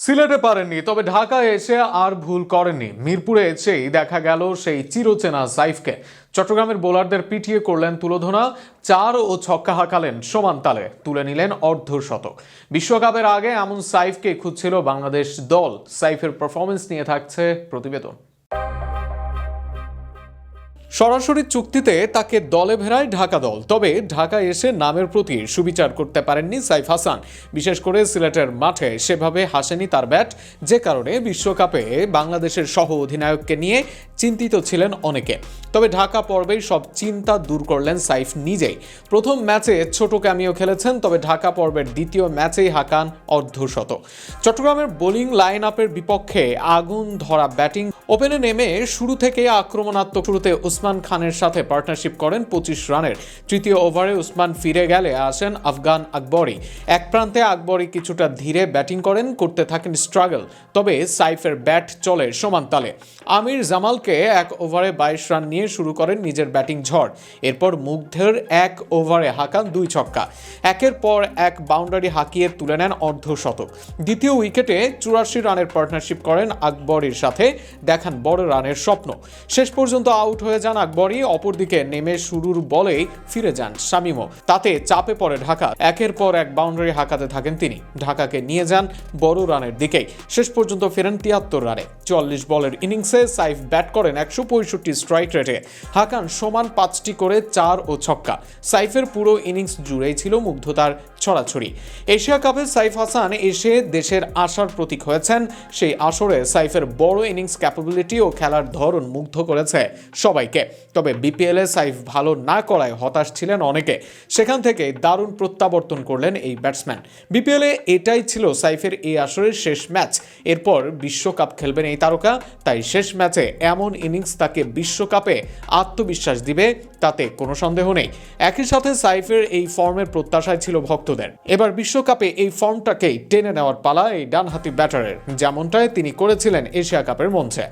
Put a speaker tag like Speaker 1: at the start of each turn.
Speaker 1: সিলেটে পারেননি, তবে ঢাকায় এসে আর ভুল করেননি। মিরপুরে এসেই দেখা গেল সেই চিরচেনা সাইফকে। চট্টগ্রামের বোলারদের পিটিয়ে করলেন তুলোধনা, 4 ও ছক্কা হাঁকালেন সমান তালে, তুলে নিলেন অর্ধশতক। বিশ্বকাপের আগে এমন সাইফকে খুঁজছিল বাংলাদেশ দল। সাইফের পারফরমেন্স নিয়ে থাকছে প্রতিবেদন। সরাসরি চুক্তিতে তাকে দলে ভেড়ায় ঢাকা দল, তবে ঢাকায় এসে নামের প্রতি সুবিচার করতে পারেননি সাইফ হাসান। বিশেষ করে সিলেটের মাঠে সেভাবে হাসেনি তার ব্যাট, যে কারণে বিশ্বকাপে বাংলাদেশের সহ অধিনায়ককে নিয়ে চিন্তিত ছিলেন অনেকে। তবে ঢাকা পর্বেই সব চিন্তা দূর করলেন সাইফ নিজেই। প্রথম ম্যাচে ছোট ক্যামিও খেলেছেন, তবে ঢাকা পর্বের দ্বিতীয় ম্যাচেই হাঁকান অর্ধশতক। চট্টগ্রামের বোলিং লাইন আপের বিপক্ষে আগুন ধরা ব্যাটিং ওপেনে নেমে শুরু থেকে আক্রমণাত্মক। শুরুতে উসমান খানের সাথে পার্টনারশিপ করেন 25 রানের। তৃতীয় ওভারে উসমান ফিরে গেলে আসেন আফগান আকবরী। এক প্রান্তে আকবরী কিছুটা ধীরে ব্যাটিং করতে থাকেন স্ট্রাগল, তবে সাইফের ব্যাট চলে সমান তালে। আমির জামালকে এক ওভারে 22 রান নিয়ে শুরু করেন নিজের ব্যাটিং ঝড়। এরপর মুগ্ধের এক ওভারে হাঁকান 2 ছক্কা। একের পর এক বাউন্ডারি হাঁকিয়ে তুলে নেন অর্ধশতক। দ্বিতীয় উইকেটে 84 রানের পার্টনারশিপ করেন আকবরীর সাথে, দেখান বড় রানের স্বপ্ন। শেষ পর্যন্ত আউট হয়ে যান আকবরী। অপরদিকে নেমে শুরুর বলেই ফিরে যান শামীমও। তাতে চাপে পড়ে ঢাকা। একের পর এক বাউন্ডারি হাঁকাতে থাকেন তিনি, ঢাকাকে নিয়ে যান বড় রানের দিকেই। শেষ পর্যন্ত ফেরেন 73 রানে। 44 বলের ইনিংসে সাইফ ব্যাট করেন 165 স্ট্রাইক রেটে, হাঁকান সমান 5টি করে 4 ও ছক্কা। সাইফের পুরো ইনিংস জুড়েই ছিল মুগ্ধতার ছড়াছড়ি। এশিয়া কাপে সাইফ হাসান এসে দেশের আশার প্রতীক হয়েছেন। সেই আসরে সাইফের বড় ইনিংস ক্যাপাবিলিটি ও খেলার ধরন মুগ্ধ করেছে সবাইকে। তবে বিপিএলে সাইফ ভালো না করায় হতাশ ছিলেন অনেকে। সেখান থেকে দারুণ প্রত্যাবর্তন করলেন এই ব্যাটসম্যান। বিপিএলে এটাই ছিল সাইফের এই আসরের শেষ ম্যাচ। এরপর বিশ্বকাপ খেলবেন এই তারকা, তাই শেষ ম্যাচে এমন ইনিংস তাকে বিশ্বকাপে আত্মবিশ্বাস দিবে, তাতে কোনো সন্দেহ নেই। একই সাথে সাইফের এই ফর্মের প্রত্যাশায় ছিল ভক্তদের। এবার বিশ্বকাপে এই ফর্মটাকেই টেনে নেওয়ার পালা এই ডানহাতি ব্যাটারের, যেমনটাই তিনি করেছিলেন এশিয়া কাপের মঞ্চে।